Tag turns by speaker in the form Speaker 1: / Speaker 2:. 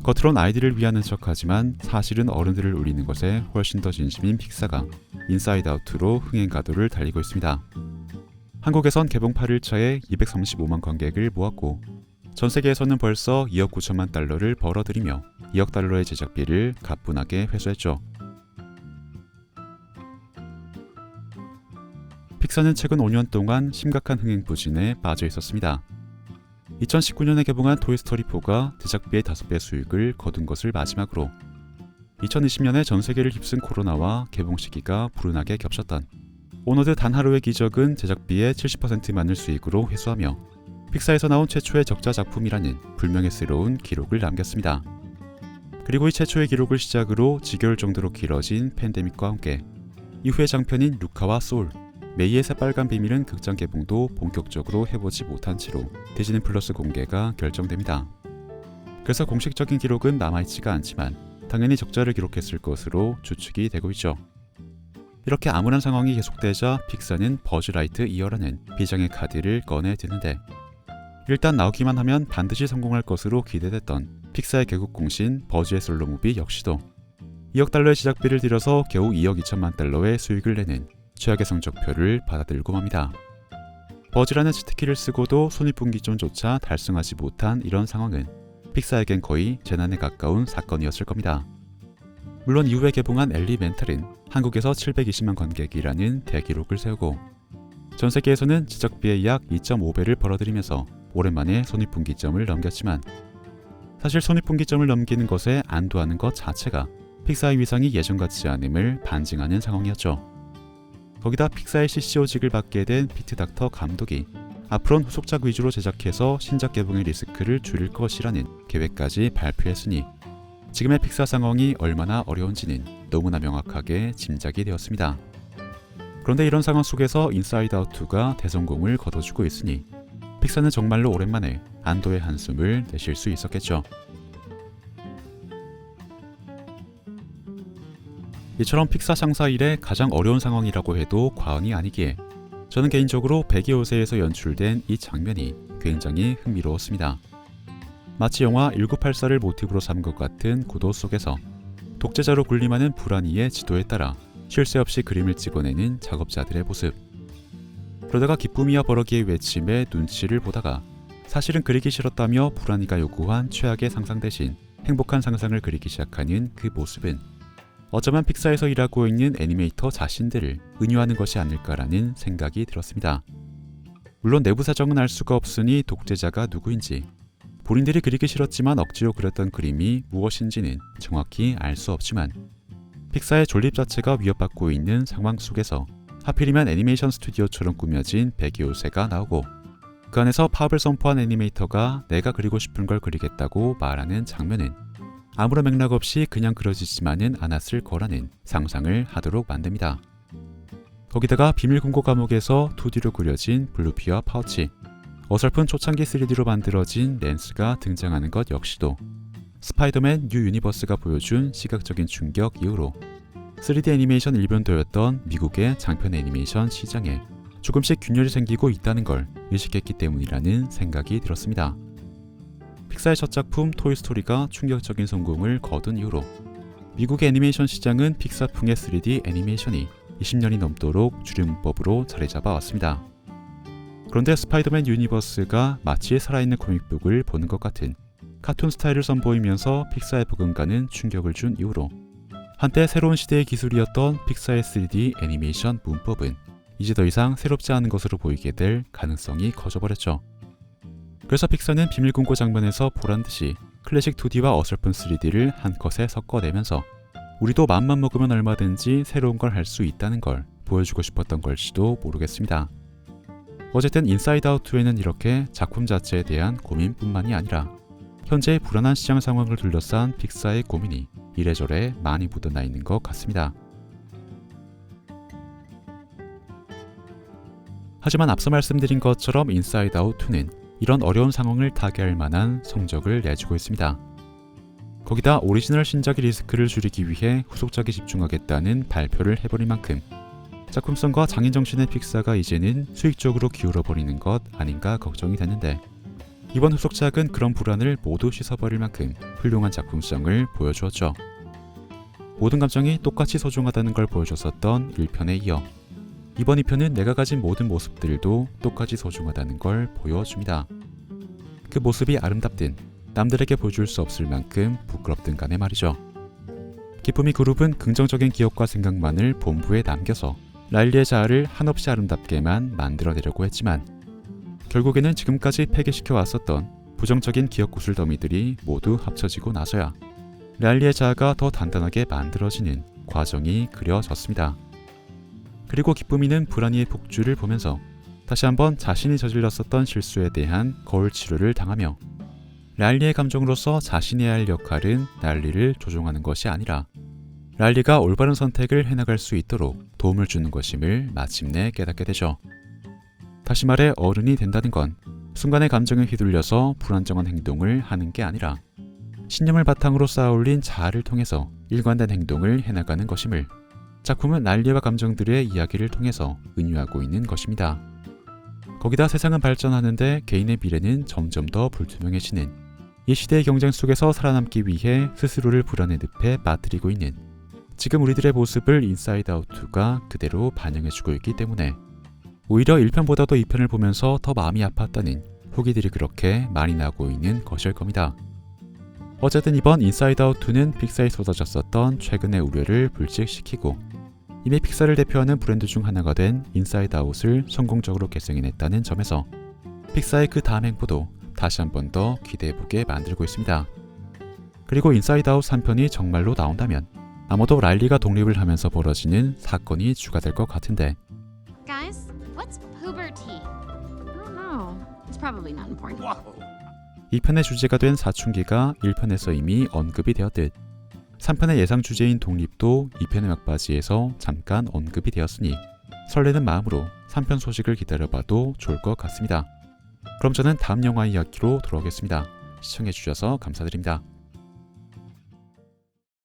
Speaker 1: 겉으론 아이들을 위하는 척하지만 사실은 어른들을 울리는 것에 훨씬 더 진심인 픽사가 인사이드 아웃으로 흥행 가도를 달리고 있습니다. 한국에선 개봉 8일차에 235만 관객을 모았고 전 세계에서는 벌써 2억 9천만 달러를 벌어들이며 2억 달러의 제작비를 가뿐하게 회수했죠. 픽사는 최근 5년 동안 심각한 흥행 부진에 빠져 있었습니다. 2019년에 개봉한 토이스토리4가 제작비의 5배 수익을 거둔 것을 마지막으로 2020년에 전 세계를 휩쓴 코로나와 개봉 시기가 불운하게 겹쳤던 오너드 단 하루의 기적은 제작비의 70%만을 수익으로 회수하며 픽사에서 나온 최초의 적자 작품이라는 불명예스러운 기록을 남겼습니다. 그리고 이 최초의 기록을 시작으로 지겨울 정도로 길어진 팬데믹과 함께 이후의 장편인 루카와 소울, 메이의 새빨간 비밀은 극장 개봉도 본격적으로 해보지 못한 채로 디즈니 플러스 공개가 결정됩니다. 그래서 공식적인 기록은 남아있지가 않지만 당연히 적자를 기록했을 것으로 추측이 되고 있죠. 이렇게 암울한 상황이 계속되자 픽사는 버즈라이트 이어라는 비장의 카드를 꺼내드는데 일단 나오기만 하면 반드시 성공할 것으로 기대됐던 픽사의 개국 공신 버즈의 솔로 무비 역시도 2억 달러의 제작비를 들여서 겨우 2억 2천만 달러의 수익을 내는 최악의 성적표를 받아들고 맙니다. 버즈라는 치트키를 쓰고도 손익분기점조차 달성하지 못한 이런 상황은 픽사에겐 거의 재난에 가까운 사건이었을 겁니다. 물론 이후에 개봉한 엘리멘탈은 한국에서 720만 관객이라는 대기록을 세우고 전 세계에서는 제작비의 약 2.5배를 벌어들이면서 오랜만에 손익분기점을 넘겼지만 사실 손익분기점을 넘기는 것에 안도하는 것 자체가 픽사의 위상이 예전 같지 않음을 반증하는 상황이었죠. 거기다 픽사의 CCO직을 맡게 된 피트 닥터 감독이 앞으로는 후속작 위주로 제작해서 신작 개봉의 리스크를 줄일 것이라는 계획까지 발표했으니 지금의 픽사 상황이 얼마나 어려운지는 너무나 명확하게 짐작이 되었습니다. 그런데 이런 상황 속에서 인사이드 아웃2가 대성공을 거둬주고 있으니 픽사는 정말로 오랜만에 안도의 한숨을 내쉴 수 있었겠죠. 이처럼 픽사 창사 이래 가장 어려운 상황이라고 해도 과언이 아니기에 저는 개인적으로 백의 요새에서 연출된 이 장면이 굉장히 흥미로웠습니다. 마치 영화 1984를 모티브로 삼은 것 같은 구도 속에서 독재자로 군림하는 불안이의 지도에 따라 쉴 새 없이 그림을 찍어내는 작업자들의 모습. 그러다가 기쁨이와 버러기의 외침에 눈치를 보다가 사실은 그리기 싫었다며 불안이가 요구한 최악의 상상 대신 행복한 상상을 그리기 시작하는 그 모습은 어쩌면 픽사에서 일하고 있는 애니메이터 자신들을 은유하는 것이 아닐까라는 생각이 들었습니다. 물론 내부 사정은 알 수가 없으니 독재자가 누구인지 본인들이 그리기 싫었지만 억지로 그렸던 그림이 무엇인지는 정확히 알 수 없지만 픽사의 존립 자체가 위협받고 있는 상황 속에서 하필이면 애니메이션 스튜디오처럼 꾸며진 백의 요새가 나오고 그 안에서 파업을 선포한 애니메이터가 내가 그리고 싶은 걸 그리겠다고 말하는 장면은 아무런 맥락 없이 그냥 그려지지만은 않았을 거라는 상상을 하도록 만듭니다. 거기다가 비밀 금고 감옥에서 2D로 그려진 블루피와 파우치, 어설픈 초창기 3D로 만들어진 랜스가 등장하는 것 역시도 스파이더맨 뉴 유니버스가 보여준 시각적인 충격 이후로 3D 애니메이션 일변도였던 미국의 장편 애니메이션 시장에 조금씩 균열이 생기고 있다는 걸 의식했기 때문이라는 생각이 들었습니다. 픽사의 첫 작품 토이스토리가 충격적인 성공을 거둔 이후로 미국의 애니메이션 시장은 픽사풍의 3D 애니메이션이 20년이 넘도록 주류 문법으로 자리 잡아 왔습니다. 그런데 스파이더맨 유니버스가 마치 살아있는 코믹북을 보는 것 같은 카툰 스타일을 선보이면서 픽사의 버금가는 충격을 준 이후로 한때 새로운 시대의 기술이었던 픽사의 3D 애니메이션 문법은 이제 더 이상 새롭지 않은 것으로 보이게 될 가능성이 커져버렸죠. 그래서 픽사는 비밀금고 장면에서 보란듯이 클래식 2D와 어설픈 3D를 한컷에 섞어내면서 우리도 맘만 먹으면 얼마든지 새로운 걸 할 수 있다는 걸 보여주고 싶었던 걸지도 모르겠습니다. 어쨌든 인사이드 아웃2에는 이렇게 작품 자체에 대한 고민뿐만이 아니라 현재의 불안한 시장 상황을 둘러싼 픽사의 고민이 이래저래 많이 묻어나 있는 것 같습니다. 하지만 앞서 말씀드린 것처럼 인사이드 아웃2는 이런 어려운 상황을 타개할 만한 성적을 내주고 있습니다. 거기다 오리지널 신작의 리스크를 줄이기 위해 후속작에 집중하겠다는 발표를 해버린 만큼 작품성과 장인정신의 픽사가 이제는 수익 쪽으로 기울어버리는 것 아닌가 걱정이 되는데 이번 후속작은 그런 불안을 모두 씻어버릴 만큼 훌륭한 작품성을 보여주었죠. 모든 감정이 똑같이 소중하다는 걸 보여줬었던 1편에 이어 이번 2편은 내가 가진 모든 모습들도 똑같이 소중하다는 걸 보여줍니다. 그 모습이 아름답든 남들에게 보여줄 수 없을 만큼 부끄럽든 간에 말이죠. 기쁨이 그룹은 긍정적인 기억과 생각만을 본부에 남겨서 라일리의 자아를 한없이 아름답게만 만들어내려고 했지만 결국에는 지금까지 폐기시켜 왔었던 부정적인 기억 구슬더미들이 모두 합쳐지고 나서야 라일리의 자아가 더 단단하게 만들어지는 과정이 그려졌습니다. 그리고 기쁨이는 불안이의 폭주를 보면서 다시 한번 자신이 저질렀었던 실수에 대한 거울 치료를 당하며 라일리의 감정으로서 자신이 할 역할은 라일리를 조종하는 것이 아니라 라일리가 올바른 선택을 해나갈 수 있도록 도움을 주는 것임을 마침내 깨닫게 되죠. 다시 말해 어른이 된다는 건 순간의 감정에 휘둘려서 불안정한 행동을 하는 게 아니라 신념을 바탕으로 쌓아올린 자아를 통해서 일관된 행동을 해나가는 것임을 작품은 라일리와 감정들의 이야기를 통해서 은유하고 있는 것입니다. 거기다 세상은 발전하는데 개인의 미래는 점점 더 불투명해지는 이 시대의 경쟁 속에서 살아남기 위해 스스로를 불안의 늪에 빠뜨리고 있는 지금 우리들의 모습을 인사이드 아웃2가 그대로 반영해주고 있기 때문에 오히려 1편보다도 2편을 보면서 더 마음이 아팠다는 후기들이 그렇게 많이 나오고 있는 것일 겁니다. 어쨌든 이번 인사이드 아웃2는 픽사에 쏟아졌었던 최근의 우려를 불식시키고 이미 픽사를 대표하는 브랜드 중 하나가 된 인사이드 아웃을 성공적으로 개성해냈다는 점에서 픽사의 그 다음 행보도 다시 한 번 더 기대해보게 만들고 있습니다. 그리고 인사이드 아웃 3편이 정말로 나온다면 아마도 라일리가 독립을 하면서 벌어지는 사건이 주가 될 것 같은데
Speaker 2: Guys, what's puberty? I don't know. It's probably not important.
Speaker 1: 2편의 주제가 된 사춘기가 1편에서 이미 언급이 되었듯 3편의 예상 주제인 독립도 2편의 막바지에서 잠깐 언급이 되었으니 설레는 마음으로 3편 소식을 기다려봐도 좋을 것 같습니다. 그럼 저는 다음 영화 이야기로 돌아오겠습니다. 시청해주셔서 감사드립니다.